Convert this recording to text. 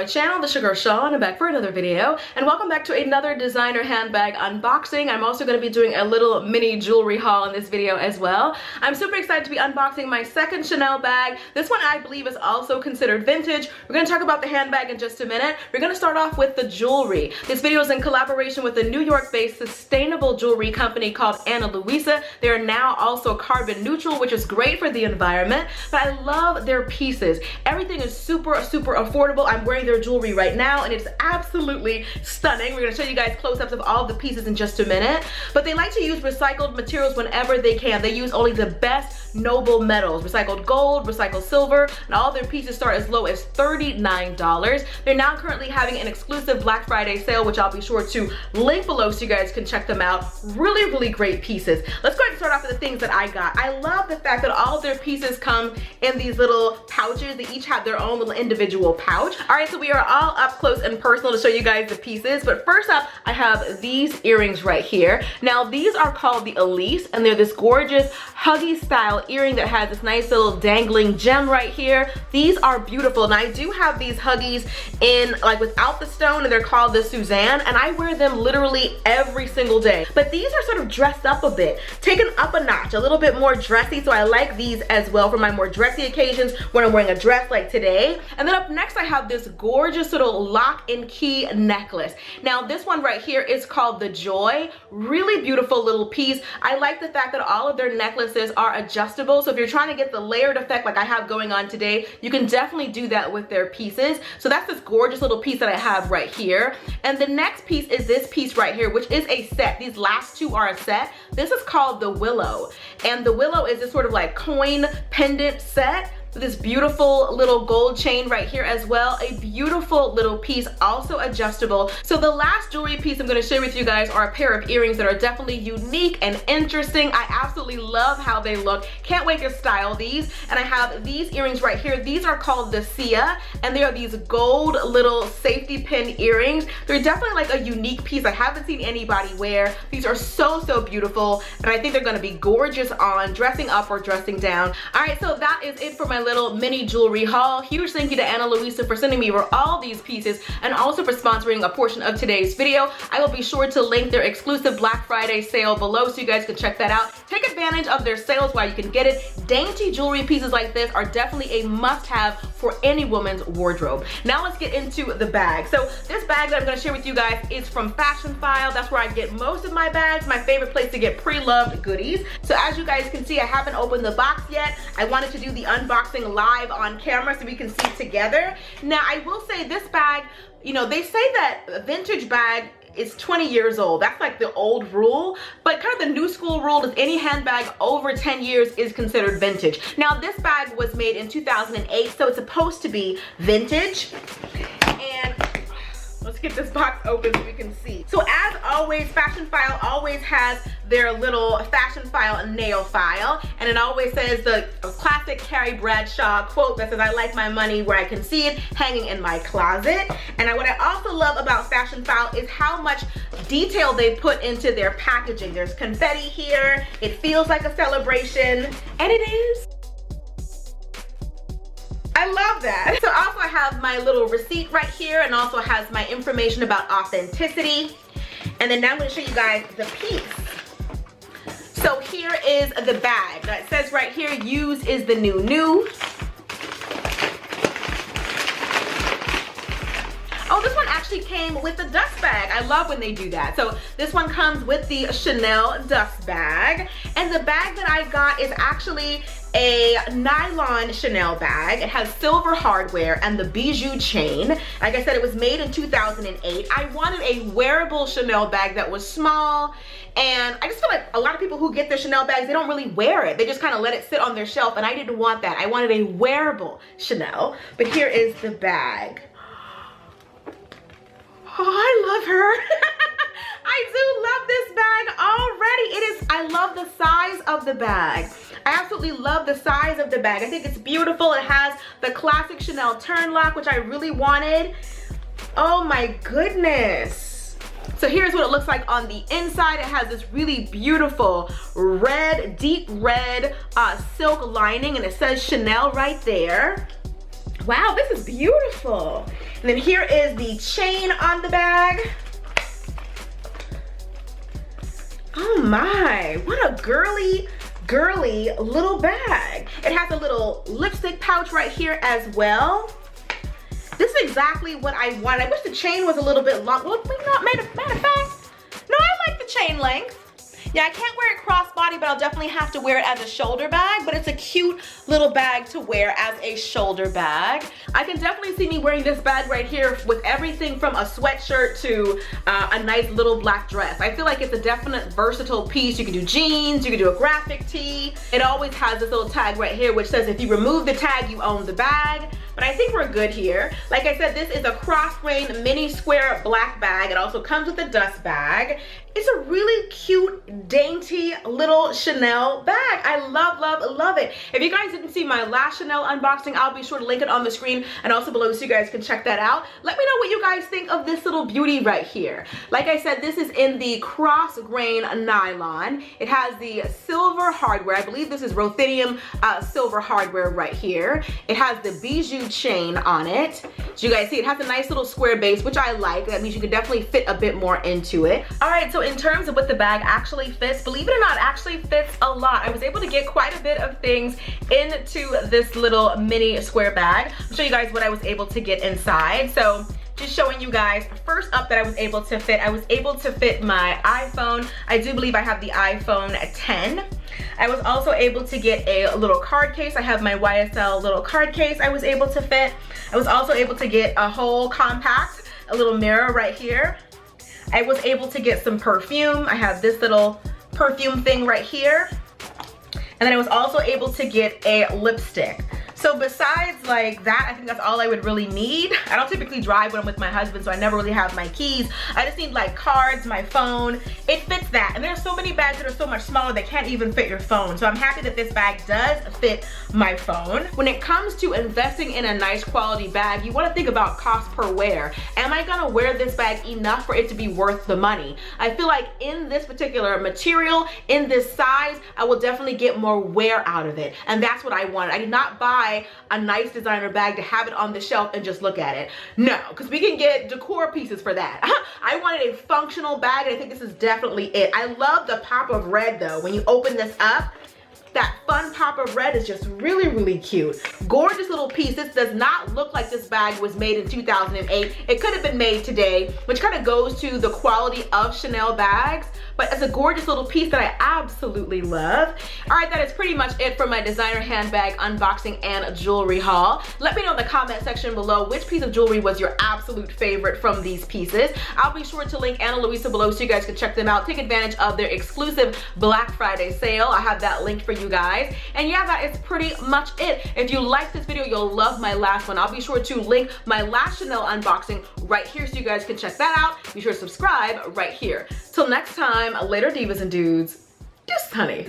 my channel, The Sugar Shawn. I'm back for another video, and welcome back to another designer handbag unboxing. I'm also going to be doing a little mini jewelry haul in this video as well. I'm super excited to be unboxing my second Chanel bag. This one I believe is also considered vintage. We're going to talk about the handbag in just a minute. We're going to start off with the jewelry. This video is in collaboration with a New York-based sustainable jewelry company called Luisa. They are now also carbon neutral, which is great for the environment, but I love their pieces. Everything is super affordable. I'm wearing their jewelry right now and it's absolutely stunning. We're gonna show you guys close-ups of all the pieces in just a minute, but they like to use recycled materials whenever they can. They use only the best noble metals, recycled gold, recycled silver, and all their pieces start as low as $39. They're now currently having an exclusive Black Friday sale, which I'll be sure to link below so you guys can check them out. Really great pieces. Let's go ahead and start off with the things that I got. I love the fact that all of their pieces come in these little pouches. They each have their own little individual pouch. All right, so we are all up close and personal to show you guys the pieces, but first up, I have these earrings right here. Now, these are called the Elise, and they're this gorgeous huggy style earring that has this nice little dangling gem right here. These are beautiful, and I do have these huggies in like without the stone, and they're called the Suzanne, and I wear them literally every single day. But these are sort of dressed up a bit, taken up a notch, a little bit more dressy, so I like these as well for my more dressy occasions when I'm wearing a dress like today. And then up next, I have this gorgeous little lock and key necklace. Now, this one right here is called the Joy. Really beautiful little piece. I like the fact that all of their necklaces are adjustable, so if you're trying to get the layered effect like I have going on today, you can definitely do that with their pieces. So that's this gorgeous little piece that I have right here. And the next piece is this piece right here, which is a set. These last two are a set. This is called the Willow, and the Willow is this sort of like coin pendant set. This beautiful little gold chain right here as well. A beautiful little piece, also adjustable. So the last jewelry piece I'm going to share with you guys are a pair of earrings that are definitely unique and interesting. I absolutely love how they look. Can't wait to style these. And I have these earrings right here. These are called the Sia, and they are these gold little safety pin earrings. They're definitely like a unique piece I haven't seen anybody wear. These are so beautiful, and I think they're going to be gorgeous on dressing up or dressing down. All right, so that is it for my little mini jewelry haul. Huge thank you to Luisa for sending me over all these pieces and also for sponsoring a portion of today's video. I will be sure to link their exclusive Black Friday sale below so you guys can check that out. Take advantage of their sales while you can get it. Dainty jewelry pieces like this are definitely a must-have for any woman's wardrobe. Now let's get into the bag. So this bag that I'm going to share with you guys is from Fashionphile. That's where I get most of my bags. My favorite place to get pre-loved goodies. So as you guys can see, I haven't opened the box yet. I wanted to do the unboxing live on camera so we can see together. Now, I will say this bag, you know, they say that a vintage bag is 20 years old. That's like the old rule, but kind of the new school rule is any handbag over 10 years is considered vintage. Now, this bag was made in 2008, so it's supposed to be vintage. And let's get this box open so we can see. So as always, Fashionphile always has their little Fashionphile nail file, and it always says the classic Carrie Bradshaw quote that says, "I like my money where I can see it, hanging in my closet." And what I also love about Fashionphile is how much detail they put into their packaging. There's confetti here. It feels like a celebration, and it is. I love that. So also I have my little receipt right here, and also has my information about authenticity. And then now I'm going to show you guys the piece. So here is the bag. Now it says right here, use is the new new. Oh, this one actually came with the dust bag. I love when they do that. So this one comes with the Chanel dust bag. And the bag that I got is actually a nylon Chanel bag. It has silver hardware and the Bijoux chain. Like I said, it was made in 2008. I wanted a wearable Chanel bag that was small, and I just feel like a lot of people who get their Chanel bags, they don't really wear it. They just kind of let it sit on their shelf, and I didn't want that. I wanted a wearable Chanel. But here is the bag. Oh, I love her. I do love this bag already. I love the size of the bag. I absolutely love the size of the bag. I think it's beautiful. It has the classic Chanel turn lock, which I really wanted. Oh my goodness. So here's what it looks like on the inside. It has this really beautiful red, deep red silk lining, and it says Chanel right there. Wow, this is beautiful. And then here is the chain on the bag. Oh my, what a girly little bag. It has a little lipstick pouch right here as well. This is exactly what I wanted. I wish the chain was a little bit long. Well, matter of fact, no, I like the chain length. Yeah, I can't wear it crossbody, but I'll definitely have to wear it as a shoulder bag, but it's a cute little bag to wear as a shoulder bag. I can definitely see me wearing this bag right here with everything from a sweatshirt to a nice little black dress. I feel like it's a definite versatile piece. You can do jeans, you can do a graphic tee. It always has this little tag right here which says if you remove the tag, you own the bag. But I think we're good here. Like I said, this is a Grosgrain mini square black bag. It also comes with a dust bag. It's a really cute, dainty little Chanel bag. I love it. If you guys didn't see my last Chanel unboxing, I'll be sure to link it on the screen and also below so you guys can check that out. Let me know what you guys think of this little beauty right here. Like I said, this is in the Grosgrain nylon. It has the silver hardware. I believe this is ruthenium silver hardware right here. It has the Bijoux chain on it. So you guys see it has a nice little square base, which I like. That means you can definitely fit a bit more into it. All right, so in terms of what the bag actually fits, believe it or not, it actually fits a lot. I was able to get quite a bit of things into this little mini square bag. I'll show you guys what I was able to get inside. So just showing you guys, first up that I was able to fit my iPhone. I do believe I have the iPhone 10. I was also able to get a little card case. I have my YSL little card case I was able to fit. I was also able to get a whole compact, a little mirror right here. I was able to get some perfume. I have this little perfume thing right here. And then I was also able to get a lipstick. So besides like that, I think that's all I would really need. I don't typically drive when I'm with my husband, so I never really have my keys. I just need like cards, my phone. It fits that. And there's so many bags that are so much smaller they can't even fit your phone. So I'm happy that this bag does fit my phone. When it comes to investing in a nice quality bag, you want to think about cost per wear. Am I gonna wear this bag enough for it to be worth the money? I feel like in this particular material, in this size, I will definitely get more wear out of it. And that's what I wanted. I did not buy a nice designer bag to have it on the shelf and just look at it. No, because we can get decor pieces for that. I wanted a functional bag, and I think this is definitely it. I love the pop of red though. When you open this up, that fun pop of red is just really cute. Gorgeous little piece. This does not look like this bag was made in 2008. It could have been made today, which kind of goes to the quality of Chanel bags, but it's a gorgeous little piece that I absolutely love. All right, that is pretty much it for my designer handbag unboxing and jewelry haul. Let me know in the comment section below which piece of jewelry was your absolute favorite from these pieces. I'll be sure to link Anna Luisa below so you guys can check them out. Take advantage of their exclusive Black Friday sale. I have that link for you guys. And yeah, that is pretty much it. If you like this video, you'll love my last one. I'll be sure to link my last Chanel unboxing right here so you guys can check that out. Be sure to subscribe right here. Till next time, later divas and dudes. Just honey.